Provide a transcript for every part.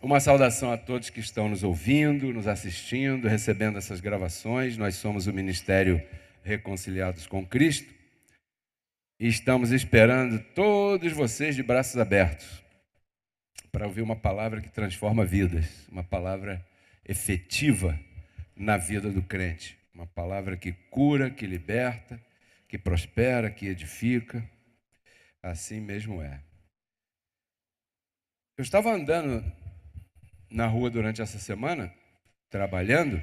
Uma saudação a todos que estão nos ouvindo, nos assistindo, recebendo essas gravações. Nós somos o Ministério Reconciliados com Cristo e estamos esperando todos vocês de braços abertos para ouvir uma palavra que transforma vidas, uma palavra efetiva na vida do crente, uma palavra que cura, que liberta, que prospera, que edifica. Assim mesmo é. Eu estava andando na rua durante essa semana, trabalhando,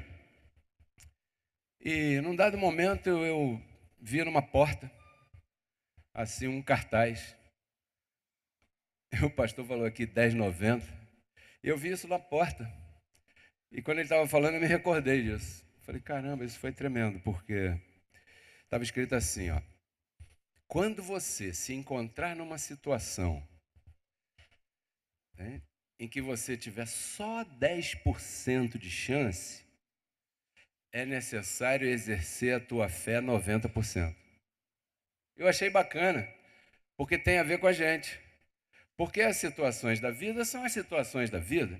e num dado momento eu vi numa porta, assim, um cartaz. O pastor falou aqui R$10,90, e eu vi isso na porta. E quando ele estava falando, eu me recordei disso. Falei, caramba, isso foi tremendo, porque estava escrito assim, ó: quando você se encontrar numa situação, né, em que você tiver só 10% de chance, é necessário exercer a tua fé 90%. Eu achei bacana, porque tem a ver com a gente. Porque as situações da vida são as situações da vida.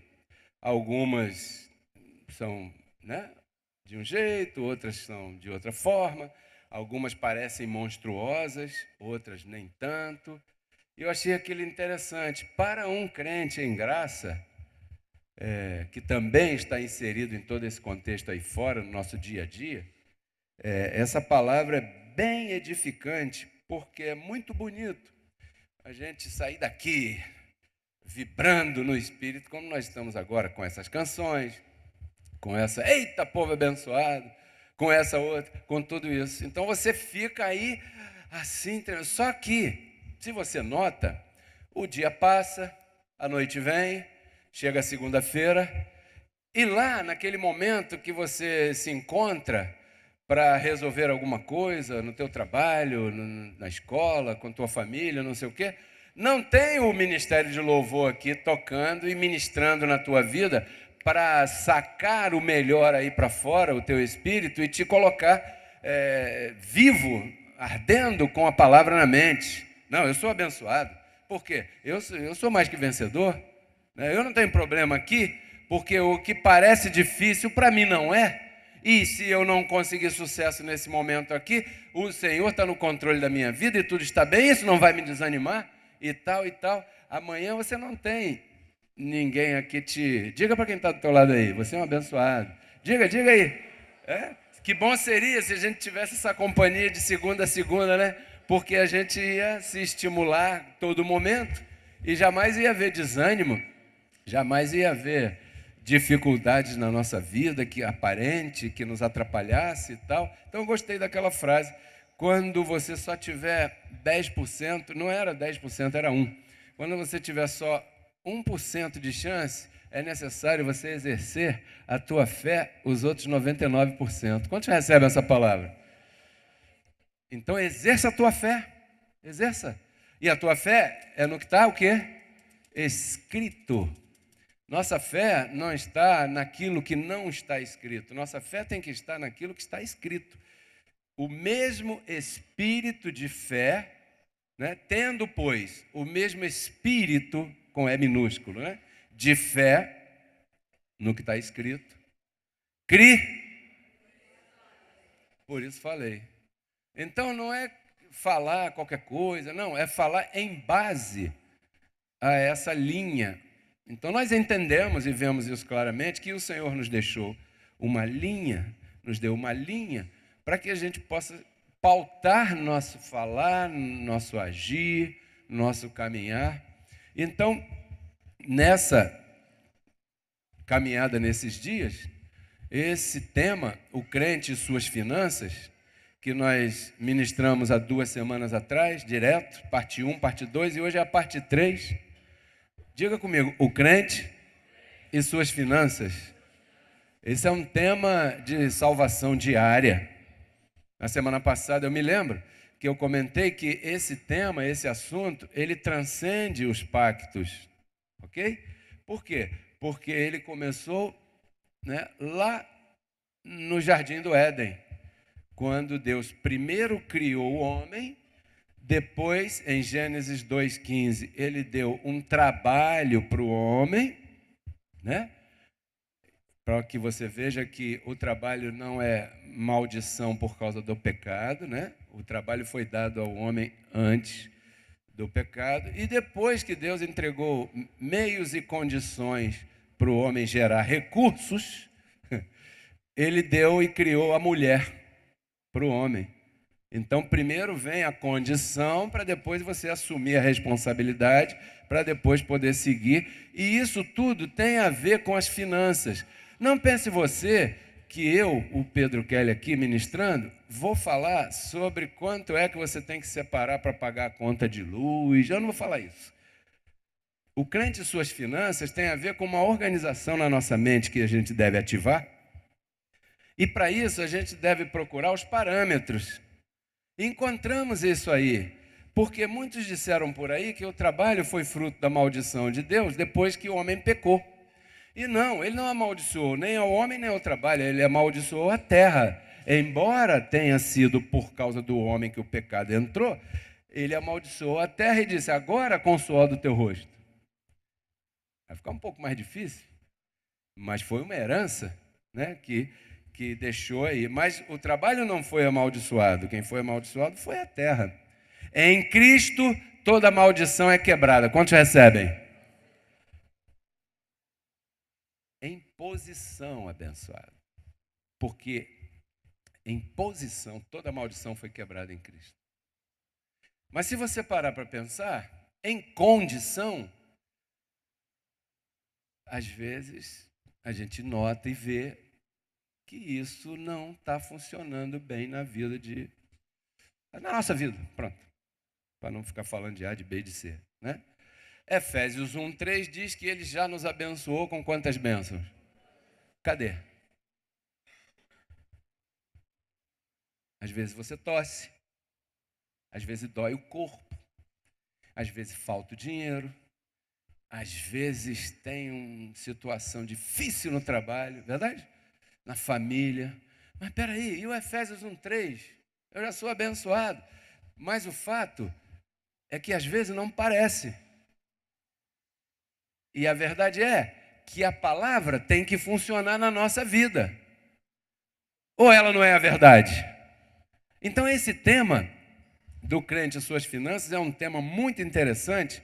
Algumas são, né, de um jeito, outras são de outra forma. Algumas parecem monstruosas, outras nem tanto. E eu achei aquilo interessante. Para um crente em graça, que também está inserido em todo esse contexto aí fora, no nosso dia a dia, essa palavra é bem edificante, porque é muito bonito a gente sair daqui vibrando no Espírito, como nós estamos agora com essas canções, com essa, eita, povo abençoado, com essa outra, com tudo isso. Então você fica aí assim, só que, se você nota, o dia passa, a noite vem, chega a segunda-feira, e lá naquele momento que você se encontra para resolver alguma coisa no teu trabalho, na escola, com tua família, não sei o quê, não tem o ministério de louvor aqui tocando e ministrando na tua vida para sacar o melhor aí para fora, o teu espírito, e te colocar vivo, ardendo com a palavra na mente. Não, eu sou abençoado. Por quê? Eu sou mais que vencedor. Eu não tenho problema aqui, porque o que parece difícil para mim não é. E se eu não conseguir sucesso nesse momento aqui, o Senhor está no controle da minha vida e tudo está bem, isso não vai me desanimar e tal e tal. Amanhã você não tem ninguém aqui te... Diga para quem está do teu lado aí, você é um abençoado. Diga aí. Que bom seria se a gente tivesse essa companhia de segunda a segunda, né? Porque a gente ia se estimular todo momento e jamais ia haver desânimo, jamais ia haver dificuldades na nossa vida que aparente, que nos atrapalhasse e tal. Então eu gostei daquela frase, quando você só tiver 10%, não era 10%, era 1%. Quando você tiver só 1% de chance, é necessário você exercer a tua fé, os outros 99%. Quantos recebem essa palavra? Então exerça a tua fé, exerça. E a tua fé é no que está o quê? Escrito. Nossa fé não está naquilo que não está escrito. Nossa fé tem que estar naquilo que está escrito. O mesmo espírito de fé, né, tendo, pois, o mesmo espírito, com E minúsculo, né, de fé no que está escrito. Cri. Por isso falei. Então não é falar qualquer coisa, não, é falar em base a essa linha. Então nós entendemos e vemos isso claramente, que o Senhor nos deixou uma linha, nos deu uma linha para que a gente possa pautar nosso falar, nosso agir, nosso caminhar. Então, nessa caminhada nesses dias, esse tema, o crente e suas finanças, que nós ministramos há 2 semanas atrás, direto, parte 1, parte 2, e hoje é a parte 3. Diga comigo, o crente e suas finanças. Esse é um tema de salvação diária. Na semana passada eu me lembro que eu comentei que esse tema, esse assunto, ele transcende os pactos, ok? Por quê? porque ele começou, né, lá no Jardim do Éden, quando Deus primeiro criou o homem, depois, em Gênesis 2,15, ele deu um trabalho para o homem, né? Para que você veja que o trabalho não é maldição por causa do pecado, né? O trabalho foi dado ao homem antes do pecado, e depois que Deus entregou meios e condições para o homem gerar recursos, ele deu e criou a mulher para o homem. Então, primeiro vem a condição para depois você assumir a responsabilidade, para depois poder seguir. E isso tudo tem a ver com as finanças. Não pense você que eu, o Pedro Kelly aqui ministrando, vou falar sobre quanto é que você tem que separar para pagar a conta de luz. Eu não vou falar isso. O crente e suas finanças tem a ver com uma organização na nossa mente que a gente deve ativar. E para isso a gente deve procurar os parâmetros. Encontramos isso aí, porque muitos disseram por aí que o trabalho foi fruto da maldição de Deus depois que o homem pecou. E não, ele não amaldiçoou nem ao homem nem ao trabalho, ele amaldiçoou a terra. Embora tenha sido por causa do homem que o pecado entrou, ele amaldiçoou a terra e disse: agora com o suor do teu rosto. Vai ficar um pouco mais difícil, mas foi uma herança, né, que deixou aí. Mas o trabalho não foi amaldiçoado, quem foi amaldiçoado foi a terra. Em Cristo toda maldição é quebrada. Quantos recebem? Em posição abençoada. Porque em posição toda maldição foi quebrada em Cristo. Mas se você parar para pensar, em condição, às vezes a gente nota e vê que isso não está funcionando bem na nossa vida, pronto, para não ficar falando de A, de B e de C, né? Efésios 1:3 diz que ele já nos abençoou com quantas bênçãos? Cadê? Às vezes você tosse, às vezes dói o corpo, às vezes falta o dinheiro, às vezes tem uma situação difícil no trabalho, verdade? Na família. Mas peraí, e o Efésios 1:3? Eu já sou abençoado. Mas o fato é que às vezes não parece. E a verdade é que a palavra tem que funcionar na nossa vida. Ou ela não é a verdade? Então esse tema do crente e suas finanças é um tema muito interessante,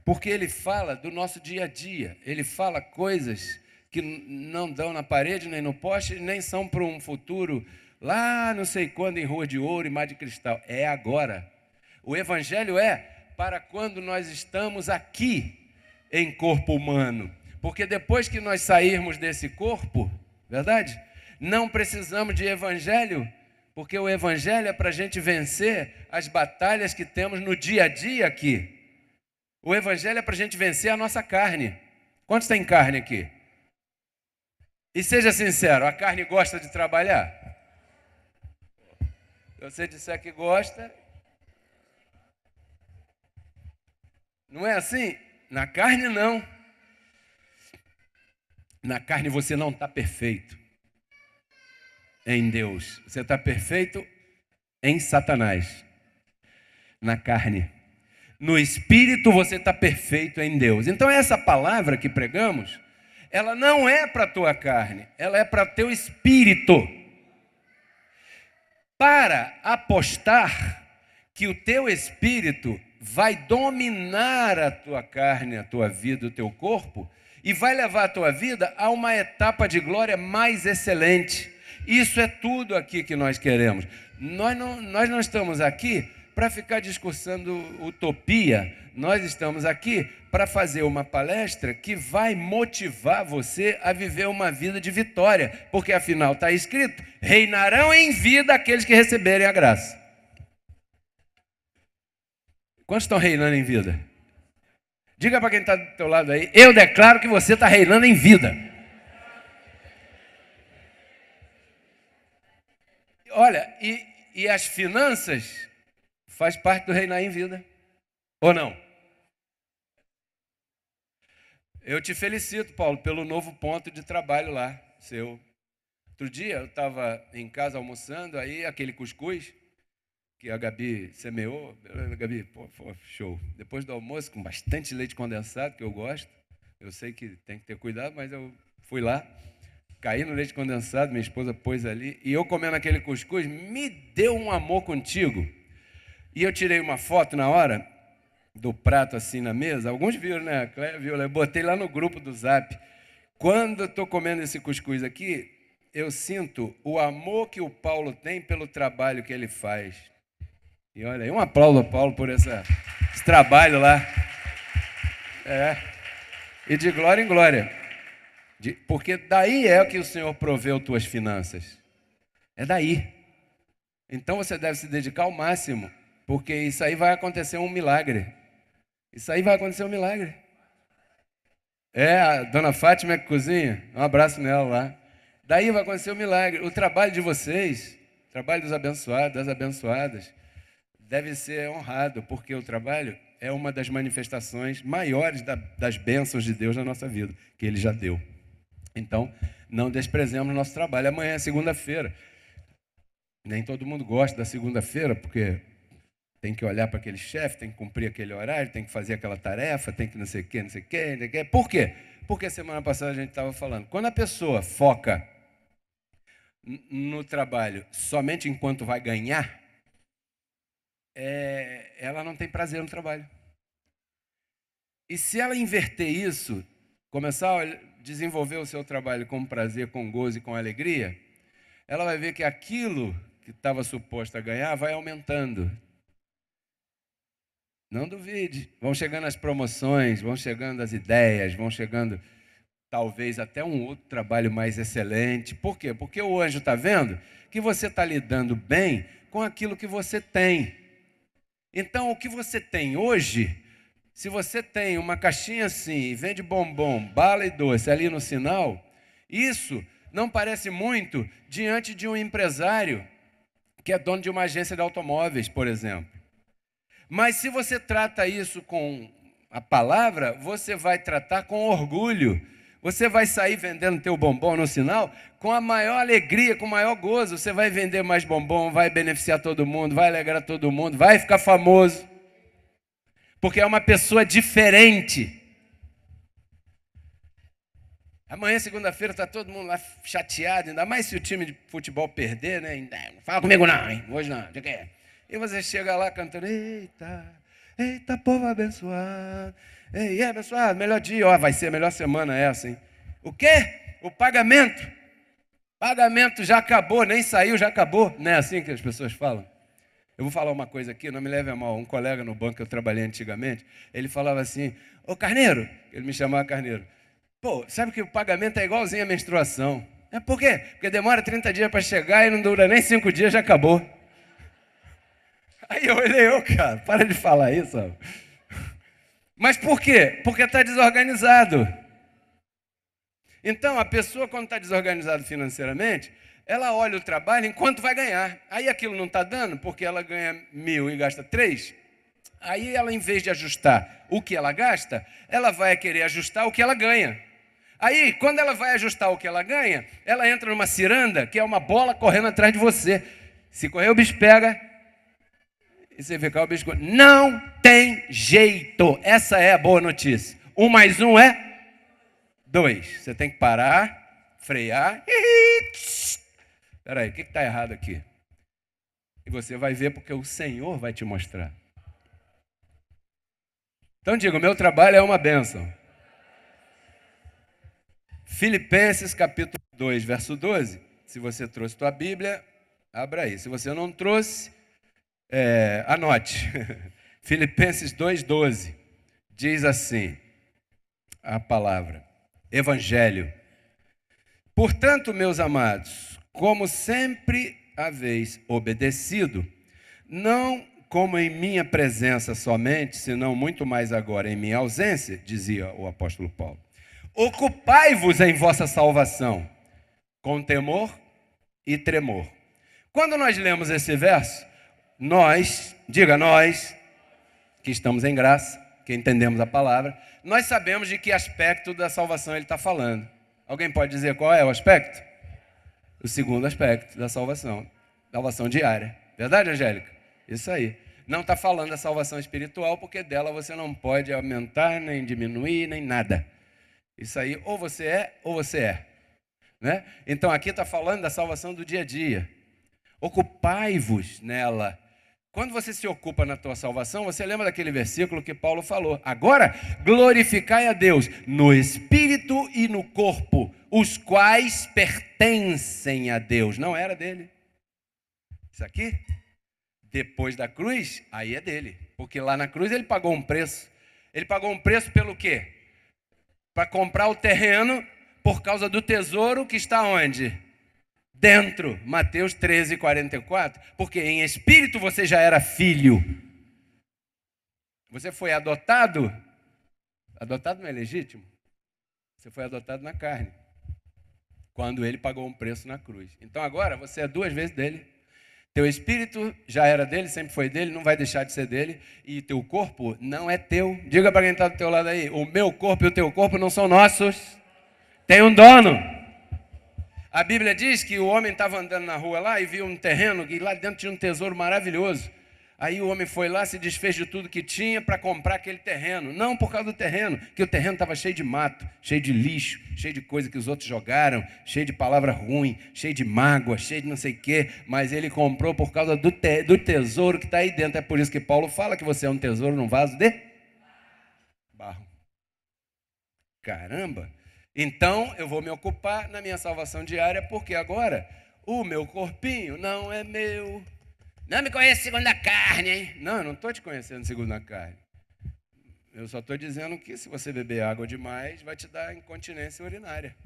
porque ele fala do nosso dia a dia. Ele fala coisas que não dão na parede, nem no poste, nem são para um futuro lá não sei quando em rua de ouro e mar de cristal. É agora. O evangelho é para quando nós estamos aqui em corpo humano. Porque depois que nós sairmos desse corpo, verdade? Não precisamos de evangelho, porque o evangelho é para a gente vencer as batalhas que temos no dia a dia aqui. O evangelho é para a gente vencer a nossa carne. Quantos tem carne aqui? E seja sincero, a carne gosta de trabalhar? Se você disser que gosta, não é assim? Na carne não. Na carne você não está perfeito em Deus. Você está perfeito em Satanás. Na carne. No espírito você está perfeito em Deus. Então essa palavra que pregamos, ela não é para a tua carne, ela é para teu espírito. Para apostar que o teu espírito vai dominar a tua carne, a tua vida, o teu corpo, e vai levar a tua vida a uma etapa de glória mais excelente. Isso é tudo aqui que nós queremos. Nós não estamos aqui para ficar discursando utopia. Nós estamos aqui para fazer uma palestra que vai motivar você a viver uma vida de vitória, porque afinal está escrito: reinarão em vida aqueles que receberem a graça. Quantos estão reinando em vida? Diga para quem está do teu lado aí: eu declaro que você está reinando em vida. Olha, e as finanças faz parte do reinar em vida, ou não? Eu te felicito, Paulo, pelo novo ponto de trabalho lá, seu. Outro dia eu estava em casa almoçando, aí aquele cuscuz que a Gabi semeou. Gabi, pô, show. Depois do almoço, com bastante leite condensado, que eu gosto. Eu sei que tem que ter cuidado, mas eu fui lá, caí no leite condensado, minha esposa pôs ali, e eu comendo aquele cuscuz, me deu um amor contigo. E eu tirei uma foto na hora do prato assim na mesa. Alguns viram, né? A Cléia viu, eu botei lá no grupo do Zap. Quando eu estou comendo esse cuscuz aqui, eu sinto o amor que o Paulo tem pelo trabalho que ele faz. E olha aí, um aplauso ao Paulo por esse trabalho lá. E de glória em glória. Porque daí é que o Senhor proveu tuas finanças. É daí. Então você deve se dedicar ao máximo, porque isso aí vai acontecer um milagre. Isso aí vai acontecer um milagre. A dona Fátima que cozinha, um abraço nela lá. Daí vai acontecer um milagre. O trabalho de vocês, o trabalho dos abençoados, das abençoadas, deve ser honrado, porque o trabalho é uma das manifestações maiores das bênçãos de Deus na nossa vida, que Ele já deu. Então, não desprezemos o nosso trabalho. Amanhã é segunda-feira. Nem todo mundo gosta da segunda-feira, porque tem que olhar para aquele chefe, tem que cumprir aquele horário, tem que fazer aquela tarefa, tem que não sei o quê, não sei o quê, não sei o quê. Por quê? Porque semana passada a gente estava falando. Quando a pessoa foca no trabalho somente enquanto vai ganhar, ela não tem prazer no trabalho. E se ela inverter isso, começar a desenvolver o seu trabalho com prazer, com gozo e com alegria, ela vai ver que aquilo que estava suposto a ganhar vai aumentando. Não duvide, vão chegando as promoções, vão chegando as ideias, vão chegando talvez até um outro trabalho mais excelente. Por quê? Porque o anjo está vendo que você está lidando bem com aquilo que você tem. Então, o que você tem hoje, se você tem uma caixinha assim e vende bombom, bala e doce ali no sinal, isso não parece muito diante de um empresário que é dono de uma agência de automóveis, por exemplo. Mas se você trata isso com a palavra, você vai tratar com orgulho. Você vai sair vendendo teu bombom no sinal com a maior alegria, com o maior gozo. Você vai vender mais bombom, vai beneficiar todo mundo, vai alegrar todo mundo, vai ficar famoso. Porque é uma pessoa diferente. Amanhã, segunda-feira, está todo mundo lá chateado, ainda mais se o time de futebol perder, né? Não fala comigo não, hein? Hoje não, de quê? E você chega lá cantando, eita, povo abençoado, ei, abençoado, melhor dia, ó, vai ser a melhor semana essa, hein? O quê? O pagamento já acabou, nem saiu, já acabou. Não é assim que as pessoas falam? Eu vou falar uma coisa aqui, não me leve a mal, um colega no banco que eu trabalhei antigamente, ele falava assim, ô Carneiro, ele me chamava Carneiro, pô, sabe que o pagamento é igualzinho à menstruação. Por quê? Porque demora 30 dias para chegar e não dura nem 5 dias, já acabou. Aí eu olhei, cara, para de falar isso. Ó. Mas por quê? Porque está desorganizado. Então, a pessoa, quando está desorganizada financeiramente, ela olha o trabalho enquanto vai ganhar. Aí aquilo não está dando, porque ela ganha 1.000 e gasta 3. Aí ela, em vez de ajustar o que ela gasta, ela vai querer ajustar o que ela ganha. Aí, quando ela vai ajustar o que ela ganha, ela entra numa ciranda, que é uma bola correndo atrás de você. Se correr, o bicho pega. E você vê que o bicho... Não tem jeito. Essa é a boa notícia. 1 mais 1 é 2. Você tem que parar, frear. Espera aí, o que está errado aqui? E você vai ver porque o Senhor vai te mostrar. Então diga, o meu trabalho é uma bênção. Filipenses capítulo 2, verso 12. Se você trouxe tua Bíblia, abra aí. Se você não trouxe... anote, Filipenses 2,12, diz assim, a palavra, Evangelho. Portanto, meus amados, como sempre haveis obedecido, não como em minha presença somente, senão muito mais agora em minha ausência, dizia o apóstolo Paulo, ocupai-vos em vossa salvação, com temor e tremor. Quando nós lemos esse verso, nós, que estamos em graça, que entendemos a palavra, nós sabemos de que aspecto da salvação ele está falando. Alguém pode dizer qual é o aspecto? O segundo aspecto da salvação diária. Verdade, Angélica? Isso aí. Não está falando da salvação espiritual, porque dela você não pode aumentar, nem diminuir, nem nada. Isso aí, ou você é. Né? Então aqui está falando da salvação do dia a dia. Ocupai-vos nela. Quando você se ocupa na tua salvação, você lembra daquele versículo que Paulo falou. Agora, glorificai a Deus no espírito e no corpo, os quais pertencem a Deus. Não era dele. Isso aqui, depois da cruz, aí é dele. Porque lá na cruz ele pagou um preço. Ele pagou um preço pelo quê? Para comprar o terreno por causa do tesouro que está onde? Dentro. Mateus 13, 44. Porque em espírito você já era filho. Você foi adotado. Adotado não é legítimo. Você foi adotado na carne. Quando ele pagou um preço na cruz. Então agora você é duas vezes dele. Teu espírito já era dele, sempre foi dele, não vai deixar de ser dele. E teu corpo não é teu. Diga para quem está do teu lado aí, o meu corpo e o teu corpo não são nossos. Tem um dono. A Bíblia diz que o homem estava andando na rua lá e viu um terreno, e lá dentro tinha um tesouro maravilhoso. Aí o homem foi lá, se desfez de tudo que tinha para comprar aquele terreno. Não por causa do terreno, que o terreno estava cheio de mato, cheio de lixo, cheio de coisa que os outros jogaram, cheio de palavra ruim, cheio de mágoa, cheio de não sei o quê. Mas ele comprou por causa do tesouro que está aí dentro. É por isso que Paulo fala que você é um tesouro num vaso de barro. Caramba! Então eu vou me ocupar na minha salvação diária, porque agora o meu corpinho não é meu. Não me conhece segundo a carne, hein? Não, eu não estou te conhecendo segundo a carne. Eu só estou dizendo que se você beber água demais, vai te dar incontinência urinária.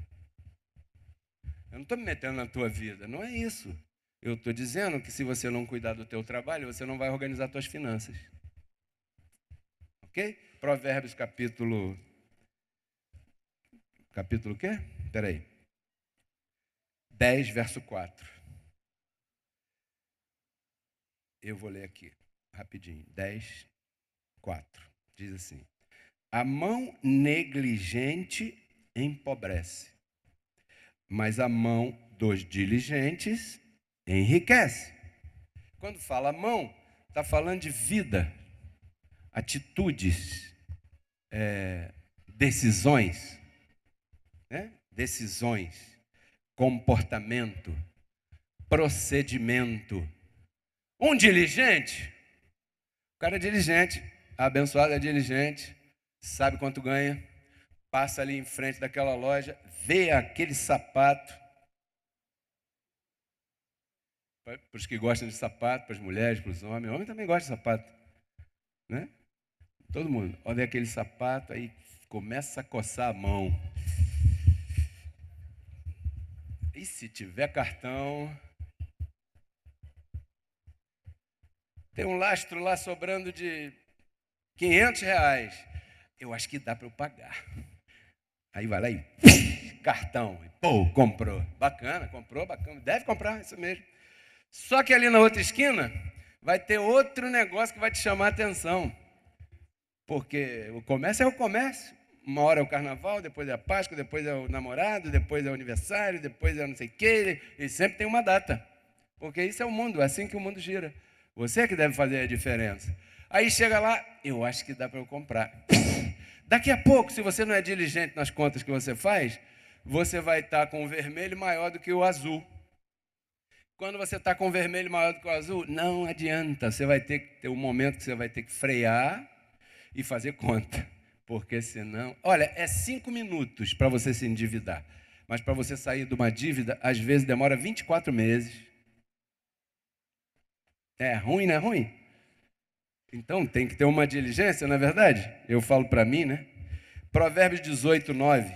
Eu não estou me metendo na tua vida, não é isso. Eu estou dizendo que se você não cuidar do teu trabalho, você não vai organizar tuas finanças. Ok? Provérbios capítulo o quê? Espera aí. 10, verso 4. Eu vou ler aqui, rapidinho. 10, 4. Diz assim: a mão negligente empobrece, mas a mão dos diligentes enriquece. Quando fala mão, está falando de vida, atitudes, decisões, né? Decisões, comportamento, procedimento. Um diligente, o cara é diligente, abençoado é diligente, sabe quanto ganha, passa ali em frente daquela loja, vê aquele sapato. Para os que gostam de sapato, para as mulheres, para os homens, o homem também gosta de sapato, né? Todo mundo, olha aquele sapato, aí começa a coçar a mão. E se tiver cartão, tem um lastro lá sobrando de R$500. Eu acho que dá para eu pagar. Aí vai lá e cartão. E, pô, comprou. Bacana, comprou, bacana. Deve comprar, isso mesmo. Só que ali na outra esquina vai ter outro negócio que vai te chamar a atenção. Porque o comércio é o comércio. Uma hora é o carnaval, depois é a Páscoa, depois é o namorado, depois é o aniversário, depois é não sei o quê. E sempre tem uma data. Porque isso é o mundo, é assim que o mundo gira. Você que deve fazer a diferença. Aí chega lá, eu acho que dá para eu comprar. Daqui a pouco, se você não é diligente nas contas que você faz, você vai estar com o vermelho maior do que o azul. Quando você está com o vermelho maior do que o azul, não adianta. Você vai ter que ter um momento que você vai ter que frear e fazer conta. Porque senão... Olha, é 5 minutos para você se endividar. Mas para você sair de uma dívida, às vezes demora 24 meses. É ruim, não é ruim? Então tem que ter uma diligência, não é verdade? Eu falo para mim, né? Provérbios 18, 9.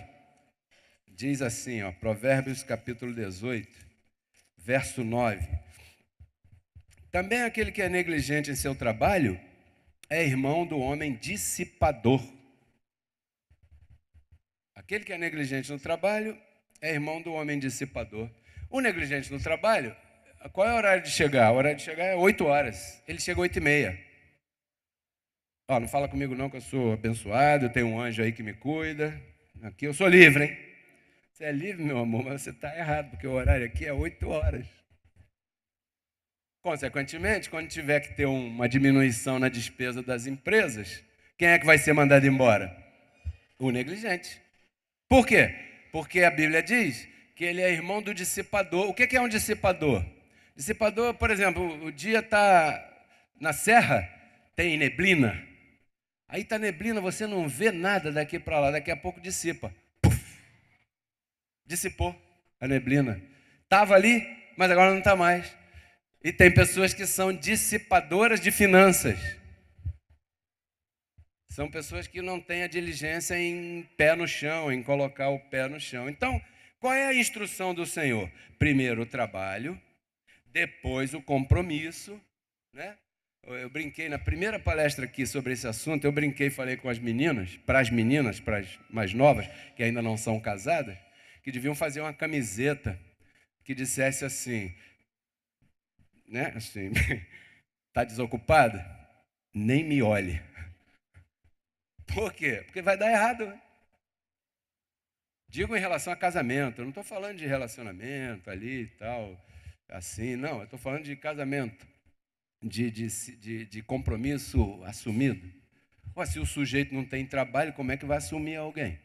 Diz assim, ó, Provérbios capítulo 18, verso 9. Também aquele que é negligente em seu trabalho é irmão do homem dissipador. Aquele que é negligente no trabalho é irmão do homem dissipador. O negligente no trabalho, qual é o horário de chegar? O horário de chegar é 8 horas. Ele chega às 8h30. Ó, não fala comigo não que eu sou abençoado, eu tenho um anjo aí que me cuida. Aqui eu sou livre, hein? Você é livre, meu amor, mas você está errado, porque o horário aqui é 8 horas. Consequentemente, quando tiver que ter uma diminuição na despesa das empresas, quem é que vai ser mandado embora? O negligente. Por quê? Porque a Bíblia diz que ele é irmão do dissipador. O que é um dissipador? Dissipador, por exemplo, o dia está na serra, tem neblina. Aí está neblina, você não vê nada daqui para lá, daqui a pouco dissipa. Puf! Dissipou a neblina. Estava ali, mas agora não está mais. E tem pessoas que são dissipadoras de finanças. São pessoas que não têm a diligência em pé no chão, em colocar o pé no chão. Então, qual é a instrução do Senhor? Primeiro o trabalho, depois o compromisso, né? Eu brinquei na primeira palestra aqui sobre esse assunto, eu brinquei e falei com as meninas, para as mais novas, que ainda não são casadas, que deviam fazer uma camiseta que dissesse assim, né? Assim, está desocupada? Nem me olhe. Por quê? Porque vai dar errado, né? Digo em relação a casamento, eu não estou falando de relacionamento ali e tal, assim, não, eu estou falando de casamento, de compromisso assumido. Ué, se o sujeito não tem trabalho, como é que vai assumir alguém?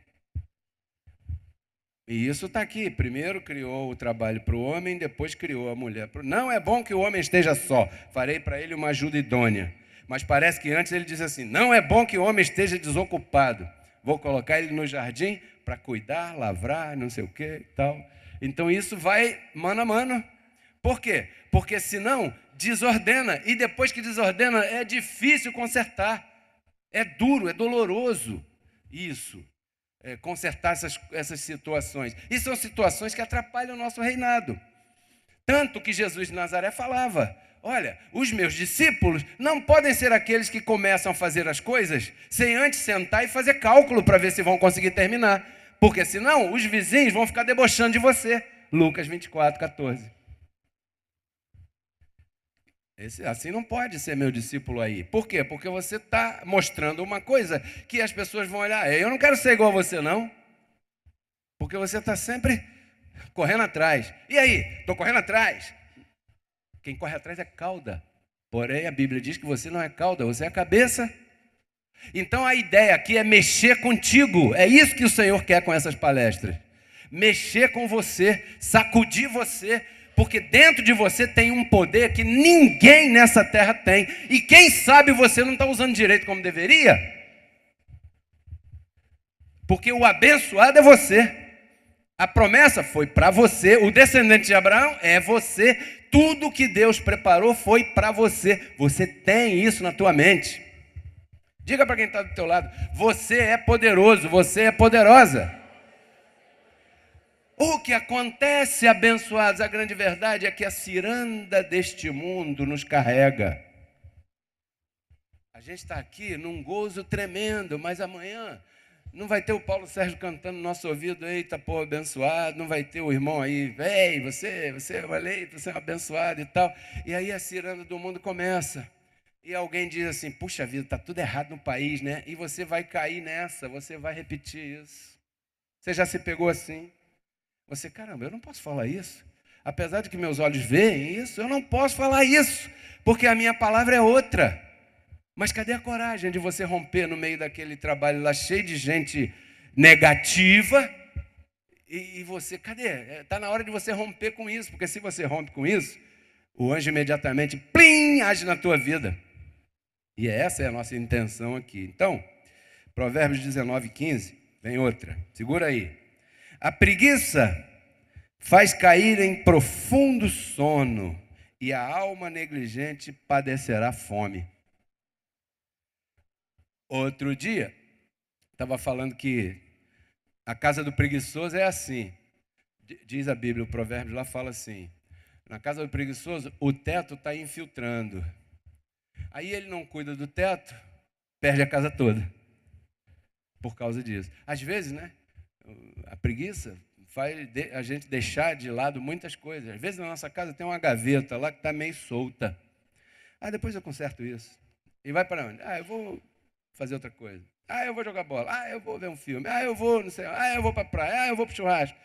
E isso está aqui. Primeiro criou o trabalho para o homem, depois criou a mulher. Não é bom que o homem esteja só. Farei para ele uma ajuda idônea. Mas parece que antes ele diz assim, não é bom que o homem esteja desocupado. Vou colocar ele no jardim para cuidar, lavrar, não sei o que e tal. Então isso vai mano a mano. Por quê? Porque senão desordena. E depois que desordena é difícil consertar. É duro, é doloroso isso. Consertar essas situações. E são situações que atrapalham o nosso reinado. Tanto que Jesus de Nazaré falava, olha, os meus discípulos não podem ser aqueles que começam a fazer as coisas sem antes sentar e fazer cálculo para ver se vão conseguir terminar. Porque senão os vizinhos vão ficar debochando de você. Lucas 24, 14. Assim não pode ser meu discípulo aí. Por quê? Porque você está mostrando uma coisa que as pessoas vão olhar. Eu não quero ser igual a você, não. Porque você está sempre correndo atrás. E aí? Estou correndo atrás. Quem corre atrás é cauda. Porém, a Bíblia diz que você não é cauda, você é a cabeça. Então, a ideia aqui é mexer contigo. É isso que o Senhor quer com essas palestras. Mexer com você, sacudir você. Porque dentro de você tem um poder que ninguém nessa terra tem. E quem sabe você não está usando direito como deveria. Porque o abençoado é você. A promessa foi para você. O descendente de Abraão é você. Tudo que Deus preparou foi para você. Você tem isso na tua mente. Diga para quem está do teu lado. Você é poderoso, você é poderosa. O que acontece, abençoados, a grande verdade é que a ciranda deste mundo nos carrega. A gente está aqui num gozo tremendo, mas amanhã não vai ter o Paulo Sérgio cantando no nosso ouvido, eita, pô, abençoado, não vai ter o irmão aí, véi, você é um eleito, você é um abençoado e tal. E aí a ciranda do mundo começa. E alguém diz assim, puxa vida, está tudo errado no país, né? E você vai cair nessa, você vai repetir isso. Você já se pegou assim? Você, caramba, eu não posso falar isso. Apesar de que meus olhos veem isso, eu não posso falar isso, porque a minha palavra é outra. Mas cadê a coragem de você romper no meio daquele trabalho lá cheio de gente negativa? E você, cadê? Está na hora de você romper com isso, porque se você rompe com isso, o anjo imediatamente, plim, age na tua vida. E essa é a nossa intenção aqui. Então, Provérbios 19, 15, vem outra. Segura aí. A preguiça faz cair em profundo sono e a alma negligente padecerá fome. Outro dia, estava falando que a casa do preguiçoso é assim. Diz a Bíblia, o provérbio lá fala assim. Na casa do preguiçoso, o teto está infiltrando. Aí ele não cuida do teto, perde a casa toda. Por causa disso. Às vezes, né? A preguiça faz a gente deixar de lado muitas coisas. Às vezes na nossa casa tem uma gaveta lá que está meio solta. Depois eu conserto isso. E vai para onde? Eu vou fazer outra coisa. Ah, eu vou jogar bola. Ah, eu vou ver um filme. Ah, eu vou, não sei. Ah, eu vou para a praia. Ah, eu vou para o churrasco.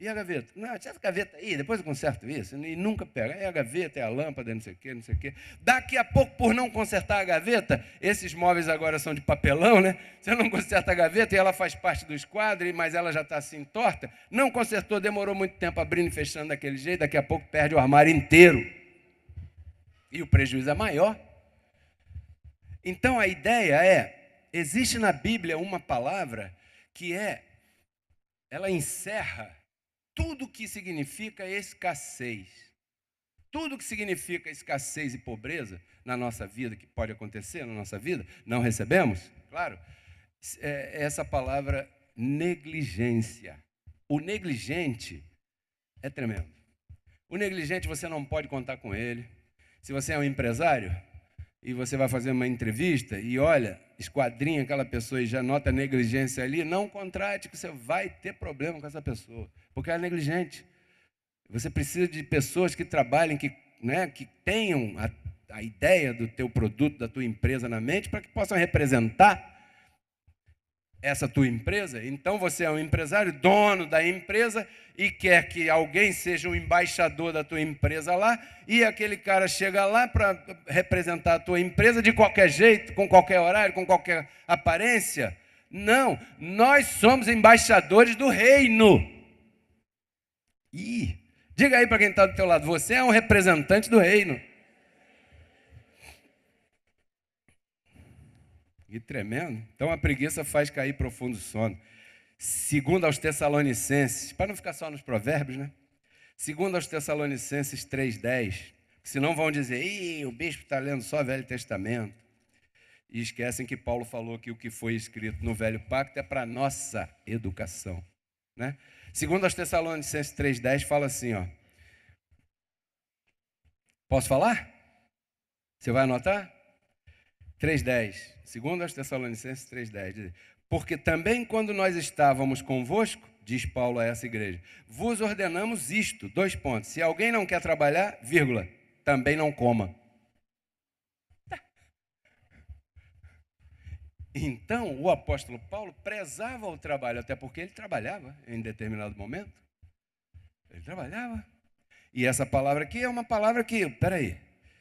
E a gaveta? Não, tira essa gaveta aí, depois eu conserto isso. E nunca pega. É a gaveta, é a lâmpada, não sei o quê, não sei o quê. Daqui a pouco, por não consertar a gaveta, esses móveis agora são de papelão, né? Você não conserta a gaveta e ela faz parte do esquadro, mas ela já está assim torta. Não consertou, demorou muito tempo abrindo e fechando daquele jeito, daqui a pouco perde o armário inteiro. E o prejuízo é maior. Então a ideia é, existe na Bíblia uma palavra que ela encerra tudo que significa escassez. Tudo que significa escassez e pobreza na nossa vida, que pode acontecer na nossa vida, não recebemos, claro, é essa palavra negligência. O negligente é tremendo. O negligente você não pode contar com ele. Se você é um empresário e você vai fazer uma entrevista e olha, esquadrinha aquela pessoa e já nota a negligência ali, não contrate, que você vai ter problema com essa pessoa, porque ela é negligente. Você precisa de pessoas que trabalhem, que tenham a ideia do teu produto, da tua empresa na mente, para que possam representar essa tua empresa. Então você é um empresário, dono da empresa, e quer que alguém seja o embaixador da tua empresa lá, e aquele cara chega lá para representar a tua empresa de qualquer jeito, com qualquer horário, com qualquer aparência. Não, nós somos embaixadores do reino. Diga aí para quem está do teu lado, você é um representante do reino. Que tremendo. Então a preguiça faz cair profundo sono. Segundo aos Tessalonicenses, para não ficar só nos provérbios, né? Segundo aos Tessalonicenses 3,10, senão vão dizer, o bispo está lendo só Velho Testamento. E esquecem que Paulo falou que o que foi escrito no Velho Pacto é para nossa educação, né? Segundo aos Tessalonicenses 3,10 fala assim, ó. Posso falar? Você vai anotar? 3,10. Segundo aos Tessalonicenses 3,10. Porque também quando nós estávamos convosco, diz Paulo a essa igreja, vos ordenamos isto, 2 pontos. Se alguém não quer trabalhar, vírgula, também não coma. Então, o apóstolo Paulo prezava o trabalho, até porque ele trabalhava em determinado momento. Ele trabalhava. E essa palavra aqui é uma palavra que, peraí,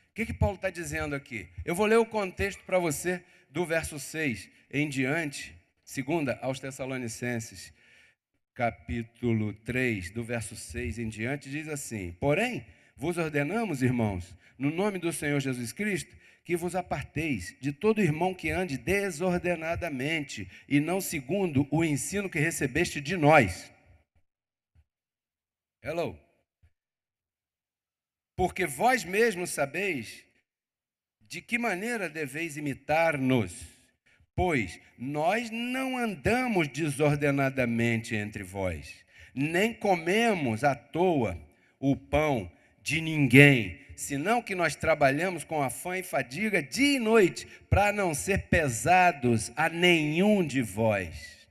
o que Paulo está dizendo aqui? Eu vou ler o contexto para você do verso 6 em diante, segunda aos Tessalonicenses, capítulo 3, do verso 6 em diante, diz assim, porém, vos ordenamos, irmãos, no nome do Senhor Jesus Cristo, que vos aparteis de todo irmão que ande desordenadamente e não segundo o ensino que recebeste de nós. Hello. Porque vós mesmos sabeis de que maneira deveis imitar-nos, pois nós não andamos desordenadamente entre vós, nem comemos à toa o pão de ninguém, senão que nós trabalhamos com afã e fadiga dia e noite, para não ser pesados a nenhum de vós.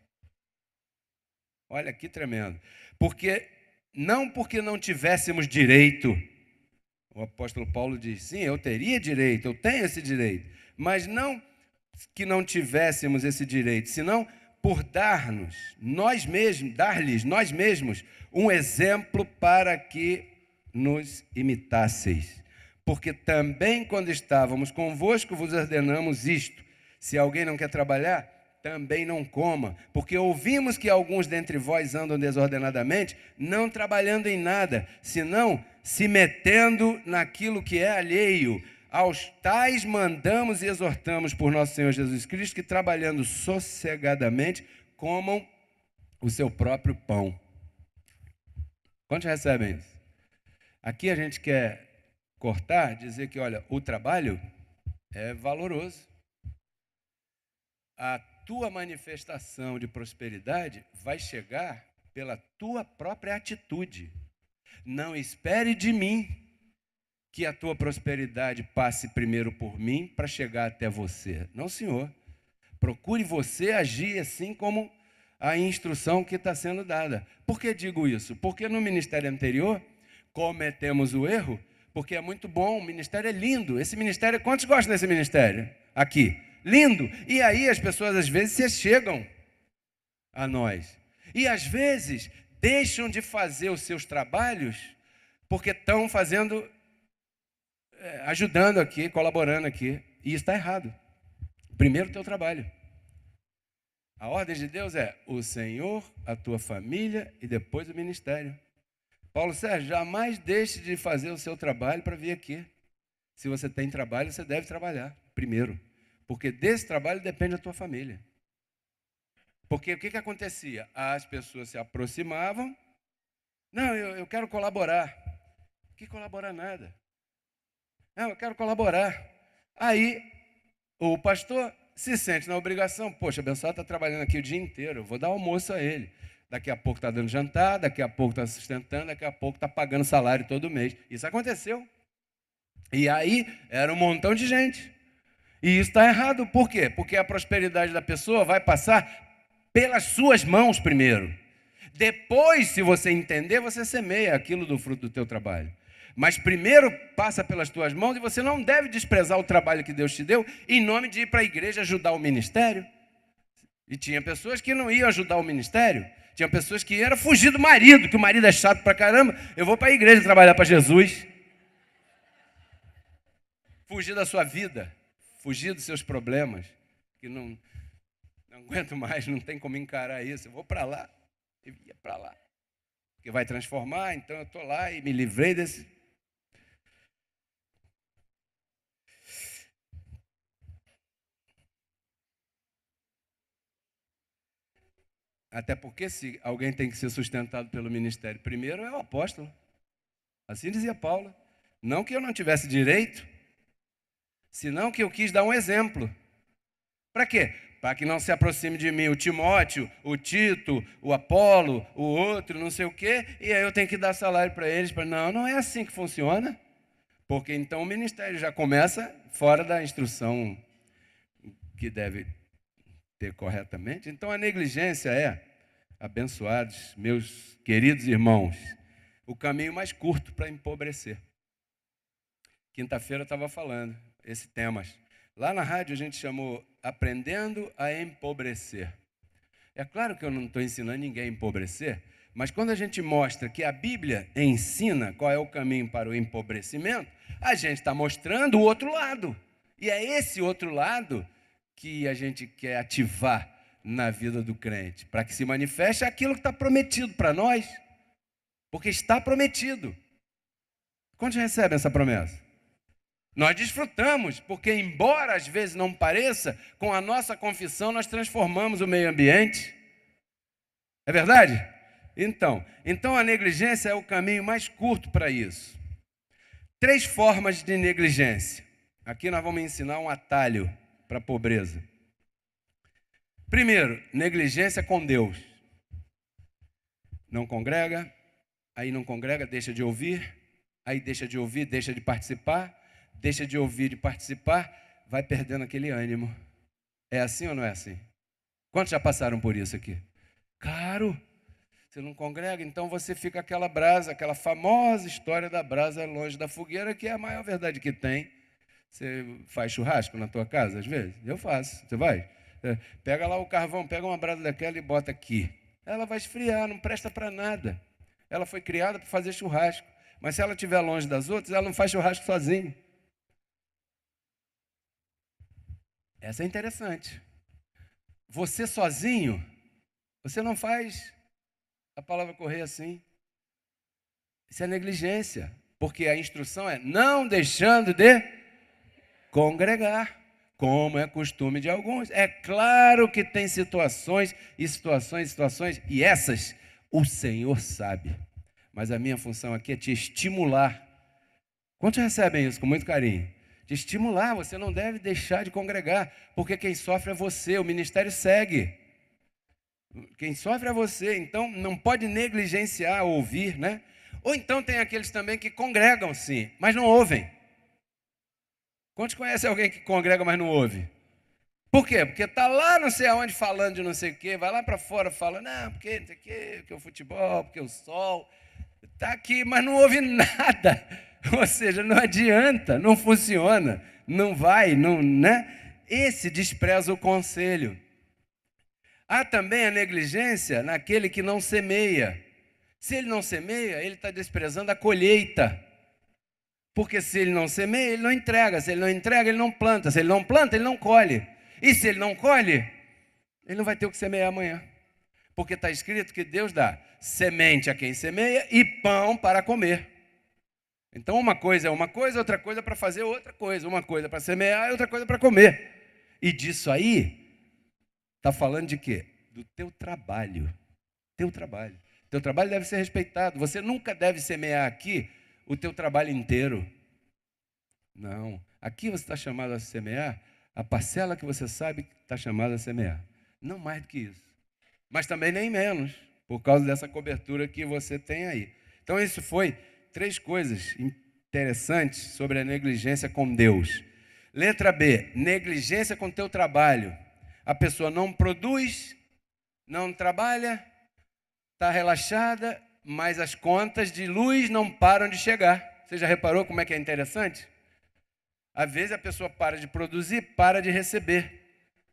Olha que tremendo. Porque não tivéssemos direito. O apóstolo Paulo diz, sim, eu teria direito, eu tenho esse direito, mas não que não tivéssemos esse direito, senão por dar-lhes nós mesmos um exemplo para que nos imitasseis. Porque também quando estávamos convosco vos ordenamos isto, se alguém não quer trabalhar, também não coma, porque ouvimos que alguns dentre vós andam desordenadamente, não trabalhando em nada, senão se metendo naquilo que é alheio. Aos tais mandamos e exortamos por nosso Senhor Jesus Cristo, que trabalhando sossegadamente, comam o seu próprio pão. Quantos recebem isso? Aqui a gente quer cortar, dizer que, olha, o trabalho é valoroso. A tua manifestação de prosperidade vai chegar pela tua própria atitude. Não espere de mim que a tua prosperidade passe primeiro por mim para chegar até você. Não, senhor. Procure você agir assim como a instrução que está sendo dada. Por que digo isso? Porque no ministério anterior cometemos o erro, porque é muito bom, o ministério é lindo. Esse ministério, quantos gostam desse ministério? Aqui. lindo. E aí as pessoas às vezes se chegam a nós. E às vezes deixam de fazer os seus trabalhos porque estão fazendo, ajudando aqui, colaborando aqui. E isso está errado. Primeiro o teu trabalho. A ordem de Deus é o Senhor, a tua família e depois o ministério. Paulo Sérgio, jamais deixe de fazer o seu trabalho para vir aqui. Se você tem trabalho, você deve trabalhar primeiro. Porque desse trabalho depende a tua família. Porque o que acontecia? As pessoas se aproximavam. Não, eu quero colaborar. Que colaborar nada? Não, eu quero colaborar. Aí o pastor se sente na obrigação. Poxa, o abençoado está trabalhando aqui o dia inteiro. Eu vou dar almoço a ele. Daqui a pouco está dando jantar, daqui a pouco está sustentando, daqui a pouco está pagando salário todo mês. Isso aconteceu. E aí era um montão de gente. E isso está errado. Por quê? Porque a prosperidade da pessoa vai passar pelas suas mãos primeiro. Depois, se você entender, você semeia aquilo do fruto do teu trabalho. Mas primeiro passa pelas tuas mãos e você não deve desprezar o trabalho que Deus te deu em nome de ir para a igreja ajudar o ministério. E tinha pessoas que não iam ajudar o ministério. Tinha pessoas que iam fugir do marido, que o marido é chato pra caramba. Eu vou para a igreja trabalhar para Jesus. Fugir da sua vida. Fugir dos seus problemas. Que não aguento mais, não tem como encarar isso. Eu vou para lá. Eu ia para lá. Porque vai transformar, então eu estou lá e me livrei desse. Até porque se alguém tem que ser sustentado pelo ministério, primeiro é o apóstolo. Assim dizia Paulo. Não que eu não tivesse direito, senão que eu quis dar um exemplo. Para quê? Para que não se aproxime de mim o Timóteo, o Tito, o Apolo, o outro, não sei o quê, e aí eu tenho que dar salário para eles. Não é assim que funciona. Porque então o ministério já começa fora da instrução que deve ter corretamente. Então a negligência é, abençoados, meus queridos irmãos, o caminho mais curto para empobrecer. Quinta-feira eu estava falando esse tema. Lá na rádio a gente chamou Aprendendo a Empobrecer. É claro que eu não estou ensinando ninguém a empobrecer, mas quando a gente mostra que a Bíblia ensina qual é o caminho para o empobrecimento, a gente está mostrando o outro lado. E é esse outro lado que a gente quer ativar na vida do crente, para que se manifeste aquilo que está prometido para nós, porque está prometido. Quantos recebem essa promessa? Nós desfrutamos, porque embora às vezes não pareça, com a nossa confissão nós transformamos o meio ambiente. É verdade? Então a negligência é o caminho mais curto para isso. 3 formas de negligência. Aqui nós vamos ensinar um atalho para a pobreza. Primeiro, negligência com Deus. Não congrega, aí não congrega, deixa de ouvir, aí deixa de ouvir, deixa de participar, deixa de ouvir e participar, vai perdendo aquele ânimo. É assim ou não é assim? Quantos já passaram por isso aqui? Claro, você não congrega, então você fica aquela brasa, aquela famosa história da brasa longe da fogueira, que é a maior verdade que tem. Você faz churrasco na tua casa, às vezes? Eu faço. Você vai? Pega lá o carvão, pega uma brasa daquela e bota aqui. Ela vai esfriar, não presta para nada. Ela foi criada para fazer churrasco. Mas se ela estiver longe das outras, ela não faz churrasco sozinha. Essa é interessante. Você sozinho, você não faz a palavra correr assim. Isso é negligência. Porque a instrução é não deixando de congregar, como é costume de alguns. É claro que tem situações, e essas o Senhor sabe. Mas a minha função aqui é te estimular. Quantos recebem isso com muito carinho? Te estimular, você não deve deixar de congregar, porque quem sofre é você, o ministério segue. Quem sofre é você, então não pode negligenciar ouvir, né? Ou então tem aqueles também que congregam sim, mas não ouvem. Quantos conhecem alguém que congrega, mas não ouve? Por quê? Porque está lá não sei aonde falando de não sei o quê, vai lá para fora falando, não, porque não sei o quê, porque o futebol, porque o sol. Está aqui, mas não ouve nada. Ou seja, não adianta, não funciona, não vai, não, né? esse despreza o conselho. Há também a negligência naquele que não semeia. Se ele não semeia, ele está desprezando a colheita. Porque se ele não semeia, ele não entrega. Se ele não entrega, ele não planta. Se ele não planta, ele não colhe. E se ele não colhe, ele não vai ter o que semear amanhã. Porque está escrito que Deus dá semente a quem semeia e pão para comer. Então uma coisa é uma coisa, outra coisa é para fazer outra coisa. Uma coisa para semear e outra coisa para comer. E disso aí, está falando de quê? Do teu trabalho. Teu trabalho. Teu trabalho deve ser respeitado. Você nunca deve semear aqui o teu trabalho inteiro. Não. Aqui você está chamado a semear a parcela que você sabe que está chamado a semear. Não mais do que isso. Mas também nem menos, por causa dessa cobertura que você tem aí. Então isso foi 3 coisas interessantes sobre a negligência com Deus. Letra B, negligência com teu trabalho. A pessoa não produz, não trabalha, está relaxada, mas as contas de luz não param de chegar. Você já reparou como é que é interessante? Às vezes a pessoa para de produzir, para de receber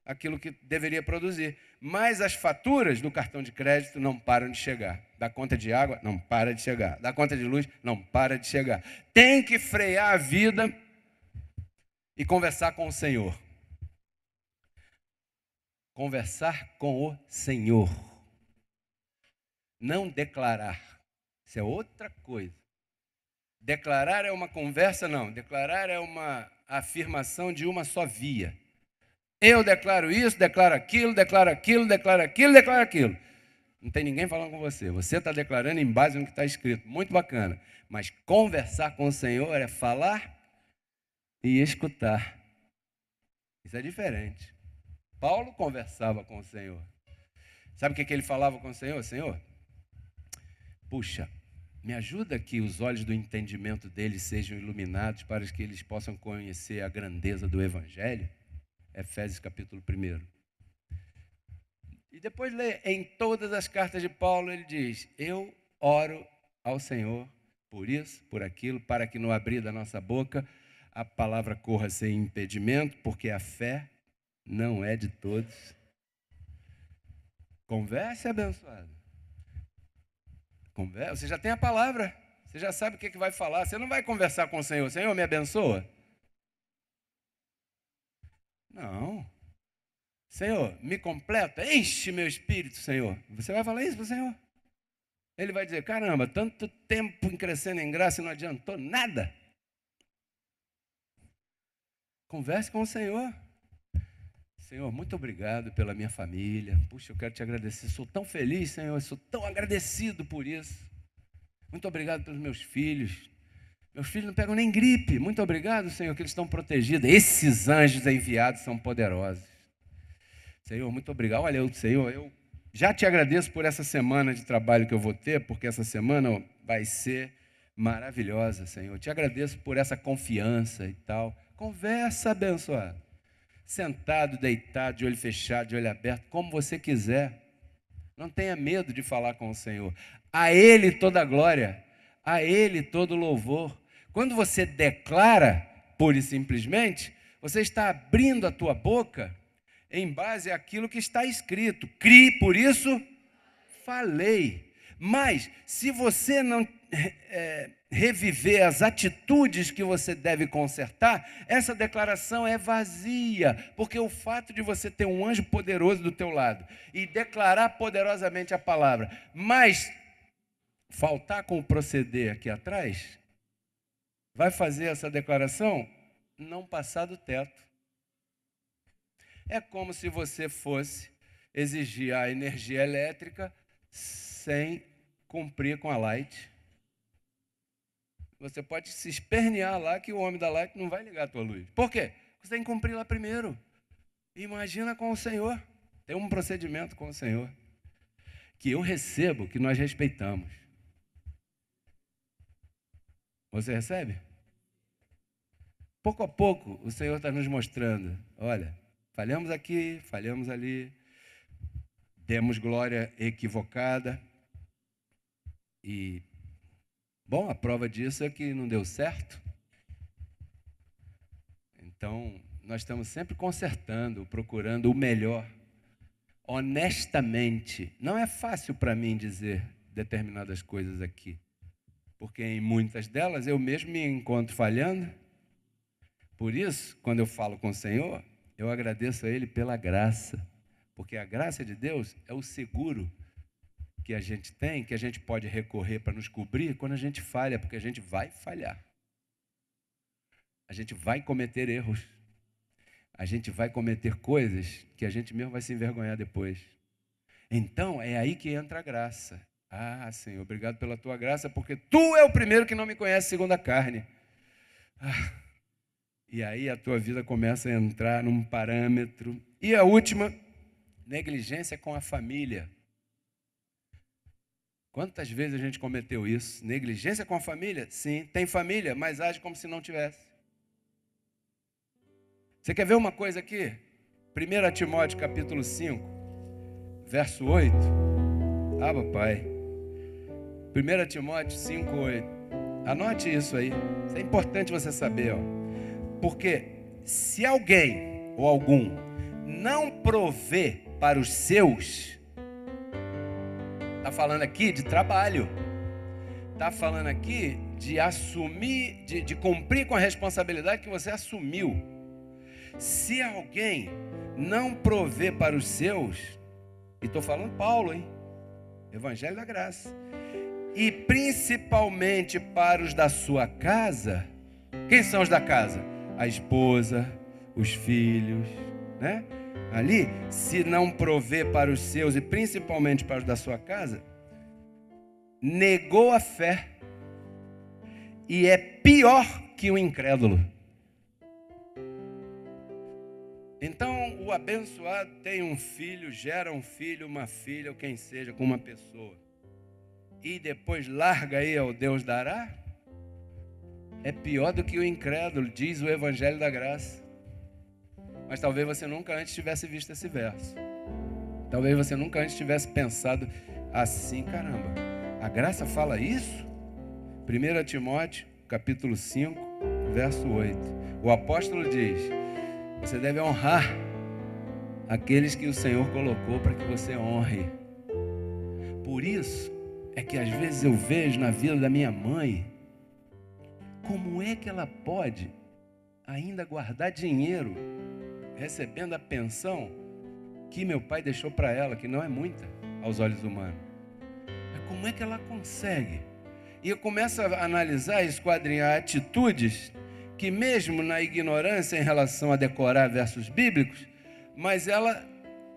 aquilo que deveria produzir. Mas as faturas do cartão de crédito não param de chegar. Da conta de água, não para de chegar. Da conta de luz, não para de chegar. Tem que frear a vida e conversar com o Senhor. Conversar com o Senhor. Não declarar. Isso é outra coisa. Declarar é uma conversa, não. Declarar é uma afirmação de uma só via. Eu declaro isso, declaro aquilo, declaro aquilo, declaro aquilo, declaro aquilo. Não tem ninguém falando com você. Você está declarando em base no que está escrito. Muito bacana. Mas conversar com o Senhor é falar e escutar. Isso é diferente. Paulo conversava com o Senhor. Sabe o que ele falava com o Senhor? Senhor, puxa, me ajuda que os olhos do entendimento deles sejam iluminados para que eles possam conhecer a grandeza do Evangelho. Efésios capítulo 1. E depois lê, em todas as cartas de Paulo ele diz, eu oro ao Senhor por isso, por aquilo, para que no abrir da nossa boca a palavra corra sem impedimento, porque a fé não é de todos. Converse, abençoado. Converse, você já tem a palavra, você já sabe o que vai falar, você não vai conversar com o Senhor, Senhor, me abençoa? Não. Senhor, me completa, enche meu espírito, Senhor. Você vai falar isso para o Senhor? Ele vai dizer, caramba, tanto tempo crescendo em graça e não adiantou nada. Converse com o Senhor. Senhor, muito obrigado pela minha família. Puxa, eu quero te agradecer. Sou tão feliz, Senhor, sou tão agradecido por isso. Muito obrigado pelos meus filhos. Meus filhos não pegam nem gripe. Muito obrigado, Senhor, que eles estão protegidos. Esses anjos enviados são poderosos. Senhor, muito obrigado. Olha, Senhor, eu já te agradeço por essa semana de trabalho que eu vou ter, porque essa semana vai ser maravilhosa, Senhor. Te agradeço por essa confiança e tal. Conversa, abençoado. Sentado, deitado, de olho fechado, de olho aberto, como você quiser. Não tenha medo de falar com o Senhor. A Ele toda a glória, a Ele todo o louvor. Quando você declara, pura e simplesmente, você está abrindo a tua boca em base àquilo que está escrito. Crie, por isso falei. Mas, se você não reviver as atitudes que você deve consertar, essa declaração é vazia, porque o fato de você ter um anjo poderoso do teu lado e declarar poderosamente a palavra, mas faltar com o proceder aqui atrás, vai fazer essa declaração não passar do teto. É como se você fosse exigir a energia elétrica sem cumprir com a Light. Você pode se espernear lá que o homem da Light não vai ligar a tua luz. Por quê? Você tem que cumprir lá primeiro. Imagina com o Senhor. Tem um procedimento com o Senhor que eu recebo, que nós respeitamos. Você recebe? Pouco a pouco, o Senhor está nos mostrando. Olha, falhamos aqui, falhamos ali, demos glória equivocada. E, a prova disso é que não deu certo. Então, nós estamos sempre consertando, procurando o melhor, honestamente. Não é fácil para mim dizer determinadas coisas aqui, porque em muitas delas eu mesmo me encontro falhando. Por isso, quando eu falo com o Senhor, eu agradeço a Ele pela graça, porque a graça de Deus é o seguro que a gente tem, que a gente pode recorrer para nos cobrir quando a gente falha, porque a gente vai falhar. A gente vai cometer erros. A gente vai cometer coisas que a gente mesmo vai se envergonhar depois. Então, é aí que entra a graça. Ah, Senhor, obrigado pela tua graça, porque tu é o primeiro que não me conhece segundo a carne. E aí a tua vida começa a entrar num parâmetro. E a última, negligência com a família. Quantas vezes a gente cometeu isso? Negligência com a família? Sim, tem família, mas age como se não tivesse. Você quer ver uma coisa aqui? 1 Timóteo capítulo 5, verso 8. Ah, papai. 1 Timóteo 5, 8. Anote isso aí. Isso é importante você saber, ó. Porque se alguém ou algum não provê para os seus, está falando aqui de trabalho, está falando aqui de assumir, de cumprir com a responsabilidade que você assumiu. Se alguém não provê para os seus, e estou falando Paulo, hein? Evangelho da Graça, e principalmente para os da sua casa. Quem são os da casa? A esposa, os filhos, né? Ali, se não provê para os seus e principalmente para os da sua casa, negou a fé e é pior que o incrédulo. Então, o abençoado tem um filho, gera um filho, uma filha, ou quem seja, com uma pessoa, e depois larga aí ao Deus dará, é pior do que o incrédulo, diz o Evangelho da Graça. Mas talvez você nunca antes tivesse visto esse verso. Talvez você nunca antes tivesse pensado assim, caramba, a graça fala isso? 1 Timóteo, capítulo 5, verso 8. O apóstolo diz: você deve honrar aqueles que o Senhor colocou para que você honre. Por isso é que às vezes eu vejo na vida da minha mãe, como é que ela pode ainda guardar dinheiro, recebendo a pensão que meu pai deixou para ela, que não é muita aos olhos humanos. Mas como é que ela consegue? E eu começo a analisar e esquadrinhar atitudes que mesmo na ignorância em relação a decorar versos bíblicos, mas ela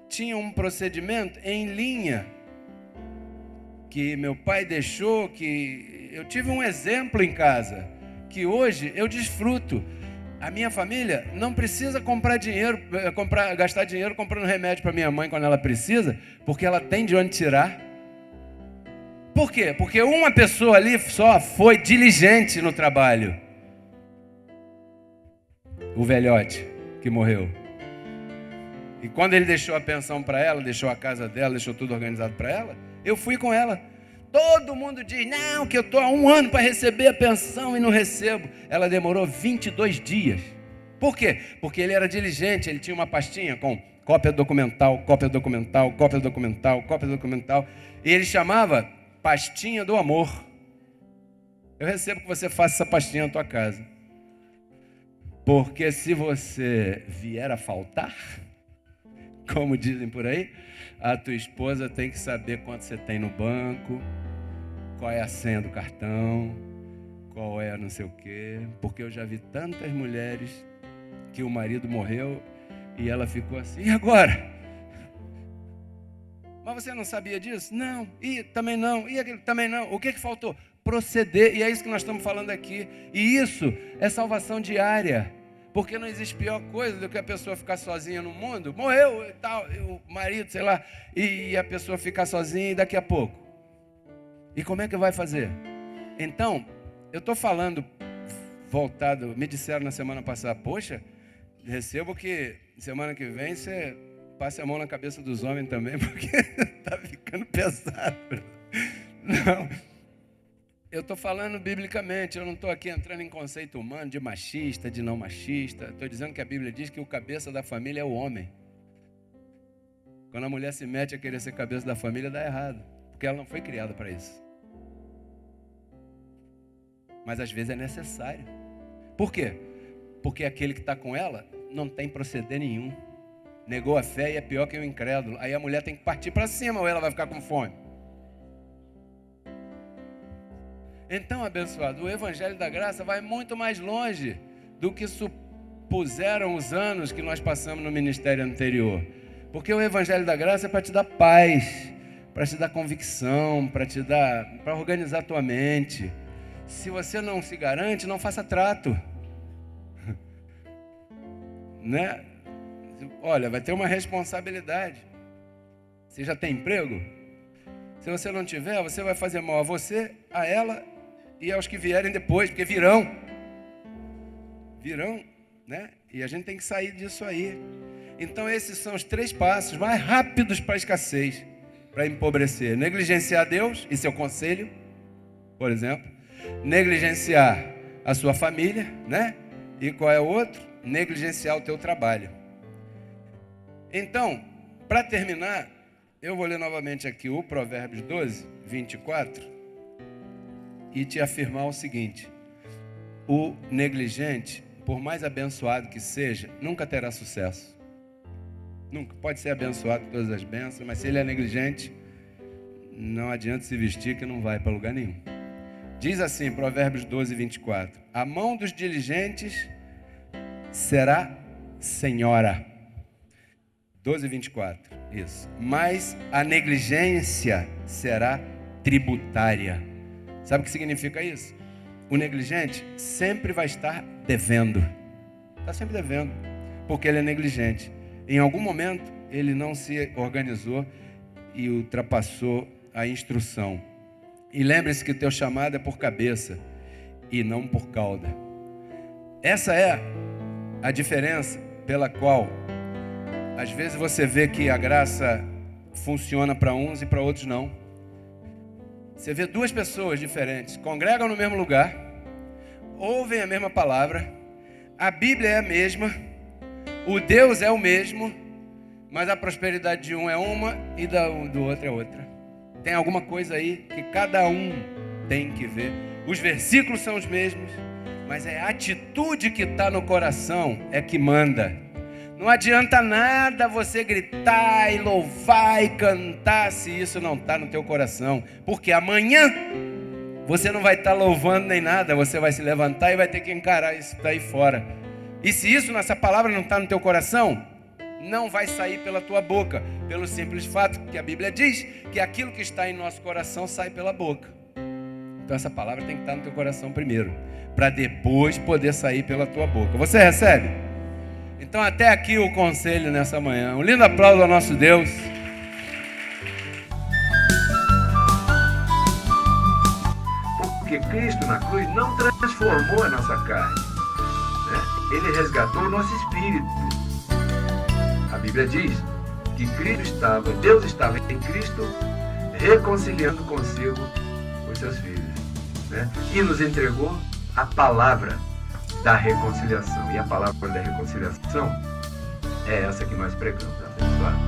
tinha um procedimento em linha que meu pai deixou, que eu tive um exemplo em casa, que hoje eu desfruto. A minha família não precisa gastar dinheiro comprando remédio para minha mãe quando ela precisa, porque ela tem de onde tirar. Por quê? Porque uma pessoa ali só foi diligente no trabalho. O velhote que morreu. E quando ele deixou a pensão para ela, deixou a casa dela, deixou tudo organizado para ela, eu fui com ela. Todo mundo diz, não, que eu estou há 1 ano para receber a pensão e não recebo. Ela demorou 22 dias. Por quê? Porque ele era diligente, ele tinha uma pastinha com cópia documental, cópia documental, cópia documental, cópia documental. E ele chamava pastinha do amor. Eu recebo que você faça essa pastinha na tua casa. Porque se você vier a faltar, como dizem por aí, a tua esposa tem que saber quanto você tem no banco, qual é a senha do cartão, qual é não sei o quê. Porque eu já vi tantas mulheres que o marido morreu e ela ficou assim, e agora? Mas você não sabia disso? Não. E também não. E aquele também não. O que faltou? Proceder. E é isso que nós estamos falando aqui. E isso é salvação diária. Porque não existe pior coisa do que a pessoa ficar sozinha no mundo. Morreu e tal, e o marido, sei lá, e a pessoa ficar sozinha e daqui a pouco. E como é que vai fazer? Então, eu estou falando voltado, me disseram na semana passada, poxa, recebo que semana que vem você passe a mão na cabeça dos homens também, porque está ficando pesado. Não. Eu estou falando biblicamente, eu não estou aqui entrando em conceito humano de machista, de não machista. Estou dizendo que a Bíblia diz que o cabeça da família é o homem. Quando a mulher se mete a querer ser cabeça da família, dá errado, porque ela não foi criada para isso. Mas às vezes é necessário. Por quê? Porque aquele que está com ela não tem proceder nenhum. Negou a fé e é pior que o incrédulo. Aí a mulher tem que partir para cima ou ela vai ficar com fome. Então, abençoado, o Evangelho da Graça vai muito mais longe do que supuseram os anos que nós passamos no ministério anterior. Porque o Evangelho da Graça é para te dar paz, para te dar convicção, para organizar a tua mente. Se você não se garante, não faça trato. Né? Olha, vai ter uma responsabilidade. Você já tem emprego? Se você não tiver, você vai fazer mal a você, a ela e aos que vierem depois, porque virão, né? E a gente tem que sair disso aí. Então esses são os 3 passos mais rápidos para a escassez, para empobrecer. Negligenciar Deus e seu conselho, por exemplo. Negligenciar a sua família, né? E qual é o outro? Negligenciar o teu trabalho. Então, para terminar, eu vou ler novamente aqui o Provérbios 12, 24, e te afirmar o seguinte: o negligente, por mais abençoado que seja, nunca terá sucesso. Nunca. Pode ser abençoado com todas as bênçãos, mas se ele é negligente, não adianta se vestir que não vai para lugar nenhum. Diz assim, Provérbios 12, 24: a mão dos diligentes será senhora. 12, 24, isso. Mas a negligência será tributária. Sabe o que significa isso? O negligente sempre vai estar devendo. Está sempre devendo, porque ele é negligente. Em algum momento, ele não se organizou e ultrapassou a instrução. E lembre-se que teu chamado é por cabeça e não por cauda. Essa é a diferença pela qual às vezes você vê que a graça funciona para uns e para outros não. Você vê 2 pessoas diferentes, congregam no mesmo lugar, ouvem a mesma palavra, a Bíblia é a mesma, o Deus é o mesmo, mas a prosperidade de um é uma e do outro é outra. Tem alguma coisa aí que cada um tem que ver. Os versículos são os mesmos, mas é a atitude que está no coração é que manda. Não adianta nada você gritar e louvar e cantar se isso não está no teu coração. Porque amanhã você não vai estar louvando nem nada. Você vai se levantar e vai ter que encarar isso daí fora. E se isso, nessa palavra, não está no teu coração, não vai sair pela tua boca. Pelo simples fato que a Bíblia diz que aquilo que está em nosso coração sai pela boca. Então essa palavra tem que estar no teu coração primeiro, para depois poder sair pela tua boca. Você recebe? Então até aqui o conselho nessa manhã. Um lindo aplauso ao nosso Deus. Porque Cristo na cruz não transformou a nossa carne, né? Ele resgatou o nosso espírito. A Bíblia diz que Deus estava em Cristo reconciliando consigo os seus filhos, né? E nos entregou a palavra da reconciliação. E a palavra da reconciliação é essa que nós pregamos, abençoado.